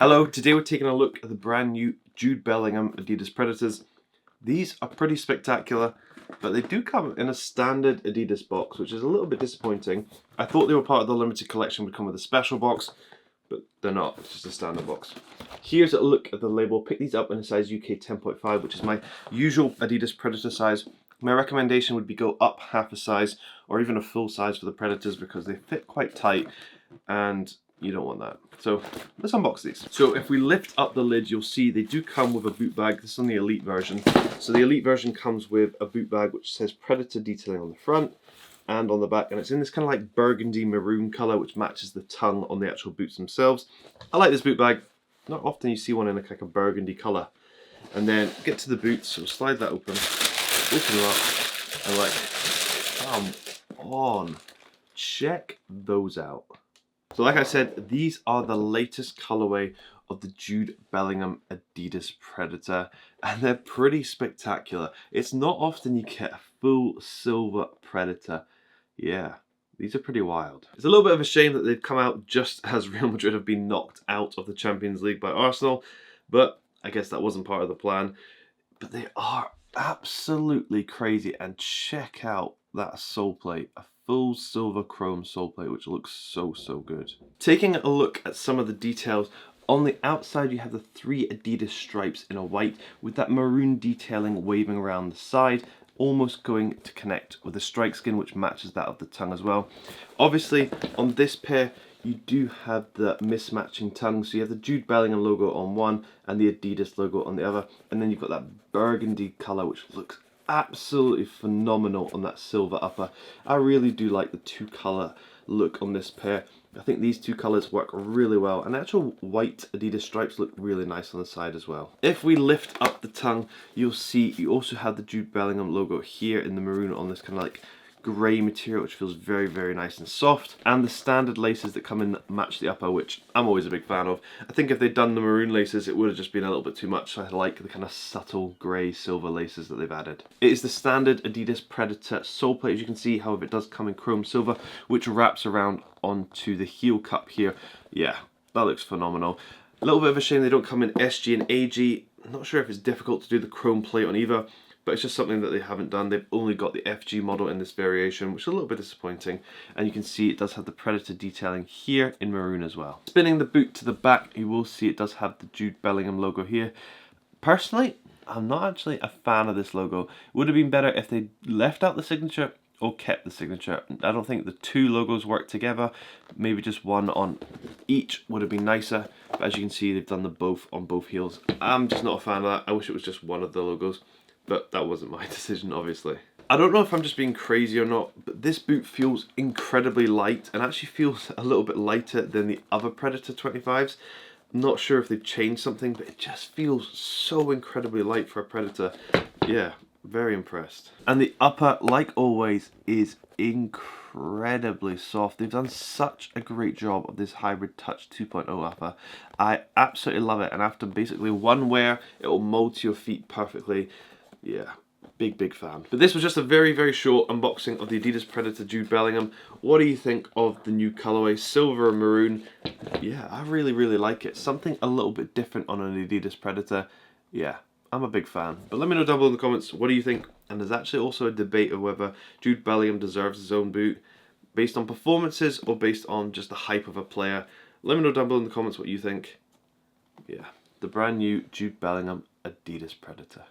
Hello, today we're taking a look at the brand new Jude Bellingham Adidas Predators. These are pretty spectacular, but they do come in a standard Adidas box, which is a little bit disappointing. I thought they were part of the limited collection, would come with a special box, but they're not, it's just a standard box. Here's a look at the label. Pick these up in a size UK 10.5, which is my usual Adidas Predator size. My recommendation would be go up half a size, or even a full size for the Predators, because they fit quite tight, and you don't want that. So let's unbox these. So if we lift up the lid, you'll see they do come with a boot bag. This is on the Elite version. So the Elite version comes with a boot bag which says Predator detailing on the front and on the back, and it's in this kind of like burgundy maroon color, which matches the tongue on the actual boots themselves. I like this boot bag. Not often you see one in a kind of burgundy color. And then get to the boots, so slide that open them up, and like, come on, check those out. So like I said, these are the latest colorway of the Jude Bellingham Adidas Predator, and they're pretty spectacular. It's not often you get a full silver Predator. Yeah, these are pretty wild. It's a little bit of a shame that they've come out just as Real Madrid have been knocked out of the Champions League by Arsenal, but I guess that wasn't part of the plan. But they are absolutely crazy, and check out that sole plate. A full silver chrome sole plate, which looks so good. Taking a look at some of the details, on the outside you have the 3 Adidas stripes in a white with that maroon detailing waving around the side, almost going to connect with the strike skin, which matches that of the tongue as well. Obviously on this pair you do have the mismatching tongue, so you have the Jude Bellingham logo on one and the Adidas logo on the other, and then you've got that burgundy colour which looks absolutely phenomenal on that silver upper. I really do like the 2 colour look on this pair. I think these 2 colours work really well, and the actual white Adidas stripes look really nice on the side as well. If we lift up the tongue, you'll see you also have the Jude Bellingham logo here in the maroon on this kind of like grey material, which feels very nice and soft, and the standard laces that come in match the upper, which I'm always a big fan of. I think if they'd done the maroon laces it would have just been a little bit too much, so I like the kind of subtle grey silver laces that they've added. It is the standard Adidas Predator sole plate, as you can see. However, it does come in chrome silver, which wraps around onto the heel cup here. Yeah, that looks phenomenal. A little bit of a shame they don't come in SG and AG. I'm not sure if it's difficult to do the chrome plate on either, but it's just something that they haven't done. They've only got the FG model in this variation, which is a little bit disappointing. And you can see it does have the Predator detailing here in maroon as well. Spinning the boot to the back, you will see it does have the Jude Bellingham logo here. Personally, I'm not actually a fan of this logo. It would have been better if they left out the signature or kept the signature. I don't think the 2 logos work together. Maybe just one on each would have been nicer. But as you can see, they've done the both on both heels. I'm just not a fan of that. I wish it was just one of the logos. But that wasn't my decision, obviously. I don't know if I'm just being crazy or not, but this boot feels incredibly light and actually feels a little bit lighter than the other Predator 25s. I'm not sure if they've changed something, but it just feels so incredibly light for a Predator. Yeah, very impressed. And the upper, like always, is incredibly soft. They've done such a great job of this Hybrid Touch 2.0 upper. I absolutely love it, and after basically one wear, it will mold to your feet perfectly. Yeah, big fan. But this was just a very short unboxing of the Adidas Predator Jude Bellingham. What do you think of the new colorway, silver and maroon? Yeah, I really like it. Something a little bit different on an Adidas Predator. Yeah, I'm a big fan. But let me know down below in the comments, what do you think? And there's actually also a debate of whether Jude Bellingham deserves his own boot, based on performances or based on just the hype of a player. Let me know down below in the comments what you think. Yeah, the brand new Jude Bellingham Adidas Predator.